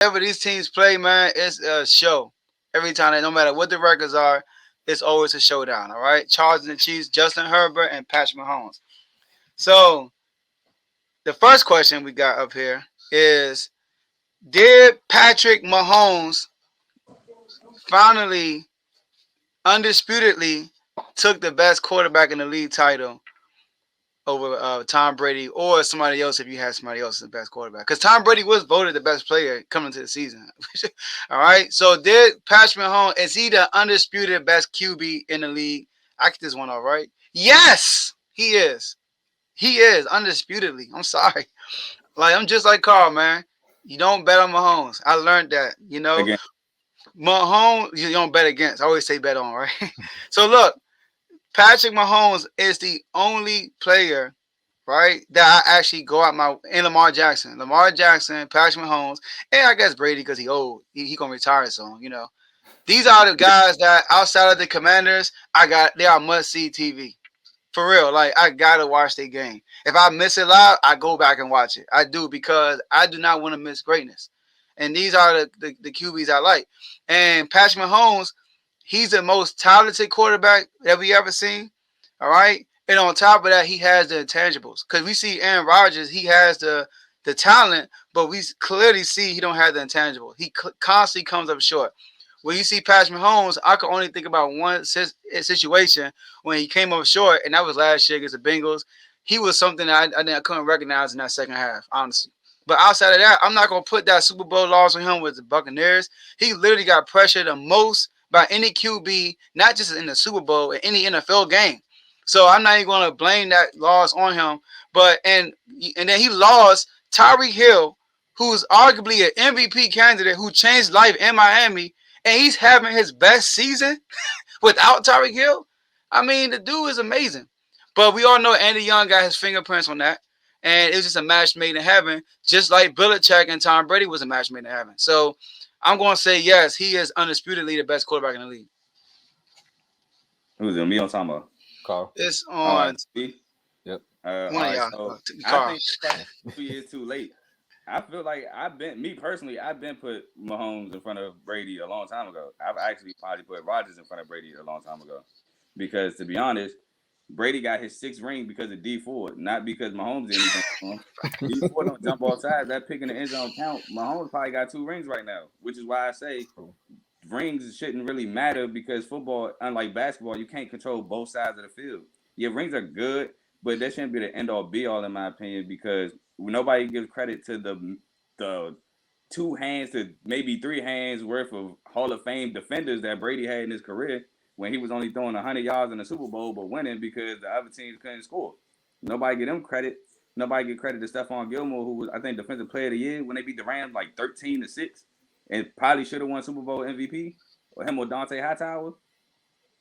whenever these teams play, man, it's a show. Every time, no matter what the records are, it's always a showdown. All right, Chargers and Chiefs, Justin Herbert and Patrick Mahomes. So the first question we got up here is: did Patrick Mahomes finally, undisputedly, took the best quarterback in the league title over Tom Brady or somebody else if you had somebody else as the best quarterback? Because Tom Brady was voted the best player coming into the season. All right. So did Patrick Mahomes, is he the undisputed best QB in the league? I get this one all right. Yes, he is. He is undisputedly. I'm sorry. Like I'm just like Carl, man. You don't bet on Mahomes. I learned that. Again, Mahomes you don't bet against. I always say bet on, right? So look, Patrick Mahomes is the only player, right, that I actually go out my and Lamar Jackson, Patrick Mahomes, and I guess Brady because he old. He gonna retire soon. These are the guys that outside of the Commanders, they are must see TV. For real, like I gotta watch their game. If I miss it live, I go back and watch it. I do because I do not want to miss greatness. And these are the QBs I like. And Patrick Mahomes, he's the most talented quarterback that we ever seen. All right. And on top of that, he has the intangibles. Because we see Aaron Rodgers, he has the talent, but we clearly see he don't have the intangible. He constantly comes up short. When you see Patrick Mahomes, I can only think about one situation when he came up short, and that was last year against the Bengals. He was something that I couldn't recognize in that second half, honestly. But outside of that, I'm not gonna put that Super Bowl loss on him with the Buccaneers. He literally got pressured the most by any QB, not just in the Super Bowl, in any NFL game. So I'm not even gonna blame that loss on him. But and then he lost Tyreek Hill, who's arguably an MVP candidate who changed life in Miami, and he's having his best season without Tyreek Hill. I mean, the dude is amazing. But we all know Andy Young got his fingerprints on that. And it was just a match made in heaven, just like Belichick and Tom Brady was a match made in heaven. So I'm going to say yes, he is undisputedly the best quarterback in the league. who's it? Me on time about? Carl. It's All right, on me. Yep. one All of right, y'all. so I Carl. think the question 2 years too late. I feel like me personally, I've been put Mahomes in front of Brady a long time ago. I've actually probably put Rodgers in front of Brady a long time ago. Because to be honest, Brady got his sixth ring because of D Ford, not because Mahomes did anything for him. D Ford don't jump off sides. That pick in the end zone count. Mahomes probably got 2 rings right now, which is why I say rings shouldn't really matter because football, unlike basketball, you can't control both sides of the field. Yeah, rings are good, but that shouldn't be the end all be all in my opinion because nobody gives credit to the 2 hands to maybe 3 hands worth of Hall of Fame defenders that Brady had in his career when he was only throwing 100 yards in the Super Bowl but winning because the other teams couldn't score. Nobody give them credit. Nobody give credit to Stephon Gilmore, who was I think Defensive Player of the Year when they beat the Rams like 13-6 and probably should have won Super Bowl MVP, or him or Dante Hightower.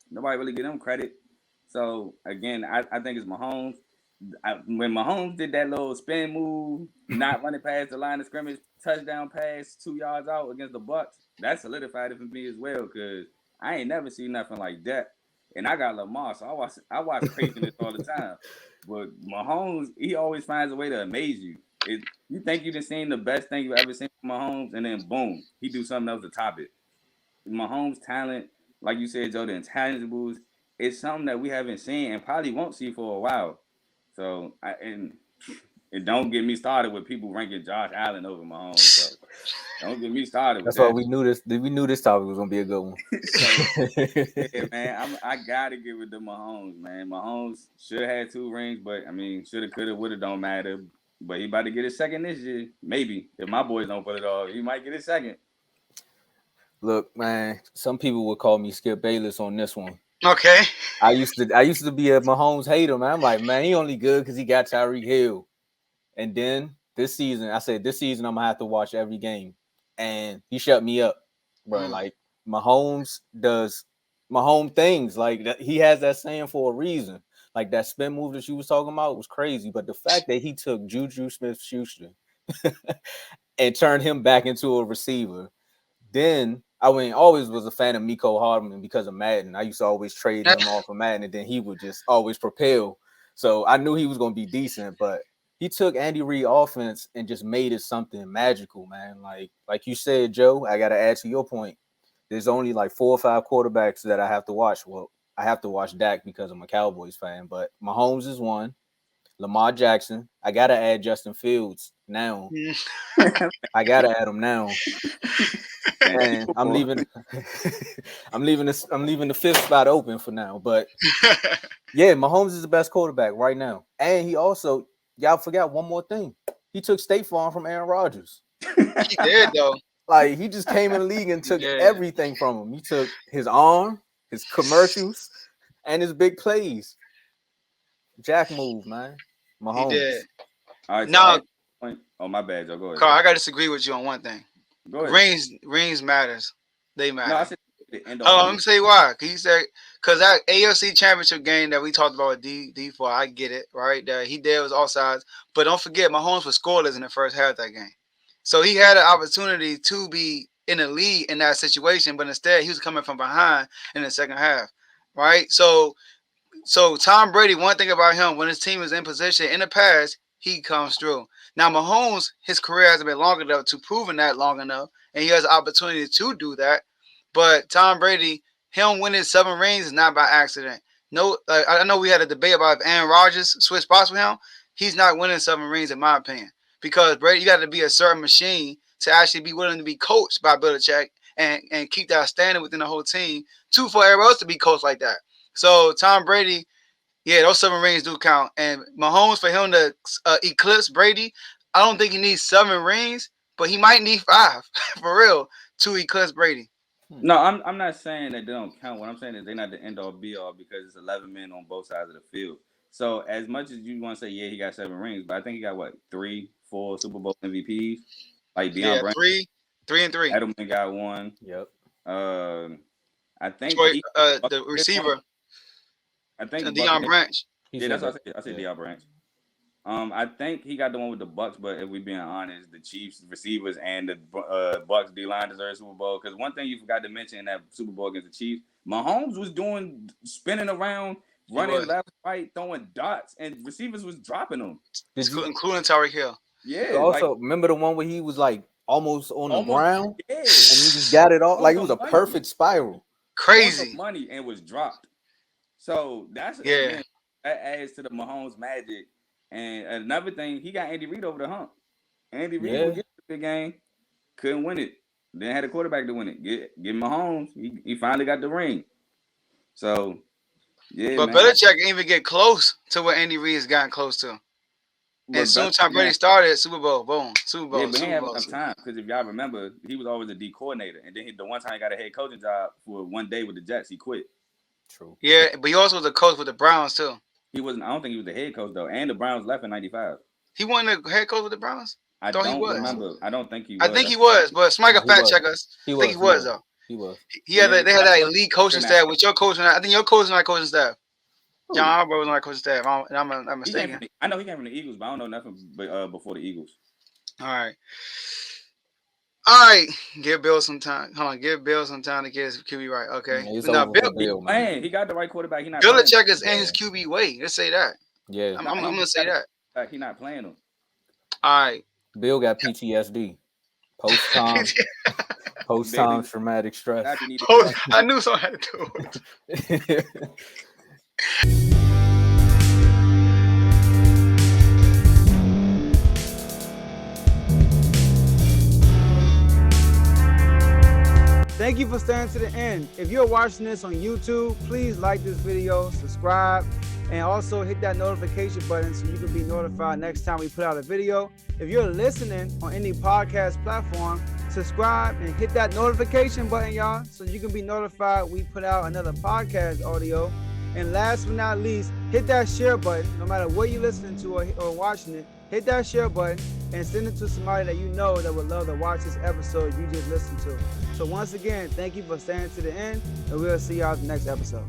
Nobody really give them credit. So again, I think it's Mahomes. When Mahomes did that little spin move, not running past the line of scrimmage, touchdown pass 2 yards out against the Bucks, that solidified it for me as well. Cause I ain't never seen nothing like that. And I got Lamar, so I watch craziness all the time. But Mahomes, he always finds a way to amaze you. You think you have seen the best thing you ever seen from Mahomes, and then boom, he do something else to top it. Mahomes' talent, like you said, Joe, the intangibles, it's something that we haven't seen and probably won't see for a while. So, and don't get me started with people ranking Josh Allen over Mahomes. So don't get me started with That's why that. we knew this. We knew this topic was gonna be a good one. So yeah, man, I gotta give it to Mahomes, man. Mahomes should have had 2 rings, but I mean, shoulda, coulda, woulda, don't matter. But he about to get his second this year, maybe if my boys don't put it off, he might get his second. Look, man, some people would call me Skip Bayless on this one. Okay. I used to be a Mahomes hater, man. I'm like, man, he only good because he got Tyreek Hill. And then this season, I said this season I'm gonna have to watch every game, and he shut me up, bro. Mm. Like Mahomes does Mahomes things like that. He has that saying for a reason. Like that spin move that you was talking about was crazy, but the fact that he took Juju Smith-Schuster and turned him back into a receiver, then I mean, always was a fan of Miko Hardman because of Madden. I used to always trade him off of Madden, and then he would just always propel. So I knew he was going to be decent, but he took Andy Reid offense and just made it something magical, man. Like you said, Joe, I gotta add to your point. There's only like 4 or 5 quarterbacks that I have to watch. Well, I have to watch Dak because I'm a Cowboys fan, but Mahomes is one. Lamar Jackson. I gotta add Justin Fields now. I gotta add him now. And I'm leaving. I'm leaving this. I'm leaving the 5th spot open for now. But yeah, Mahomes is the best quarterback right now. And he also, y'all forgot one more thing. He took State Farm from Aaron Rodgers. He did though. Like he just came in the league and took Yeah. everything from him. He took his arm, his commercials, and his big plays. Jack move, man. Mahomes. He did. All right. Now, Oh, my bad, Joe. Go ahead. Carl, I gotta disagree with you on one thing. Go ahead. Rings matters. They matter. No, I said the end Oh, let me tell you why. He said, because that AFC Championship game that we talked about with D4, I get it, right? That he did was offsides, but don't forget, Mahomes was scoreless in the first half of that game, so he had an opportunity to be in the lead in that situation, but instead he was coming from behind in the second half, right? So Tom Brady, one thing about him, when his team is in position in the past, he comes through. Now Mahomes, his career hasn't been long enough to proven that long enough, and he has an opportunity to do that. But Tom Brady, him winning 7 rings is not by accident. No, I know we had a debate about if Aaron Rodgers switched spots with him. He's not winning 7 rings, in my opinion, because Brady, you got to be a certain machine to actually be willing to be coached by Belichick and keep that standing within the whole team. For everyone else to be coached like that. So Tom Brady, yeah, those 7 rings do count. And Mahomes, for him to eclipse Brady, I don't think he needs 7 rings, but he might need 5 for real to eclipse Brady. No, I'm not saying that they don't count. What I'm saying is they're not the end all be all because it's 11 men on both sides of the field. So as much as you want to say, yeah, he got 7 rings, but I think he got what 3, 4 Super Bowl MVPs. Like Deion Branch, 3 and 3. Edelman got 1. Yep. I think the receiver. I think Deion Branch. Yeah, that's what I said. Deion Branch. I think he got the one with the Bucks, but if we being honest, the Chiefs receivers and the Bucks D line deserve Super Bowl. Because one thing you forgot to mention in that Super Bowl against the Chiefs, Mahomes was spinning around, running left, right, throwing dots, and receivers was dropping them, including Tyreek Hill. Yeah. Also, remember the one where he was like almost on the ground, yeah, and he just got it off like it was a perfect spiral. Crazy money and was dropped. So that's again, that adds to the Mahomes magic. And another thing, he got Andy Reid over the hump. Andy Reid would get the big game, couldn't win it. Then had a quarterback to win it. Get Mahomes. He finally got the ring. So yeah, but Belichick didn't even get close to what Andy Reid has gotten close to. And soon Tom Brady started Super Bowl, boom, Super Bowl. Yeah, but he didn't have enough time because if y'all remember, he was always a D coordinator, and then the one time he got a head coaching job for one day with the Jets, he quit. True. Yeah, but he also was a coach with the Browns too. He wasn't. I don't think he was the head coach though, and the Browns left in '95. He wasn't the head coach with the Browns. I thought he was. Remember. I don't think he was. I think he was, but somebody can fact check us. I think he was though. He was. They had that elite coaching staff with your coaching. I think your coaching not coaching staff. John Harbaugh was on that coaching staff. I'm mistaken. I know he came from the Eagles, but I don't know nothing before the Eagles. All right. Give Bill some time. Hold on. Give Bill some time to get his QB right. Okay. Yeah, Bill, man, he got the right quarterback. He not. Belichick is in his QB way. Let's say that. Yeah. I'm gonna say that. He not playing him. All right. Bill got PTSD. Post-time traumatic stress. I knew someone had to do it. Thank you for staying to the end. If you're watching this on YouTube, please like this video, subscribe, and also hit that notification button so you can be notified next time we put out a video. If you're listening on any podcast platform, subscribe and hit that notification button, y'all, so you can be notified we put out another podcast audio. And last but not least, hit that share button. No matter what you're listening to or watching it, hit that share button and send it to somebody that you know that would love to watch this episode you just listened to. So once again, thank you for staying to the end, and we'll see y'all in the next episode.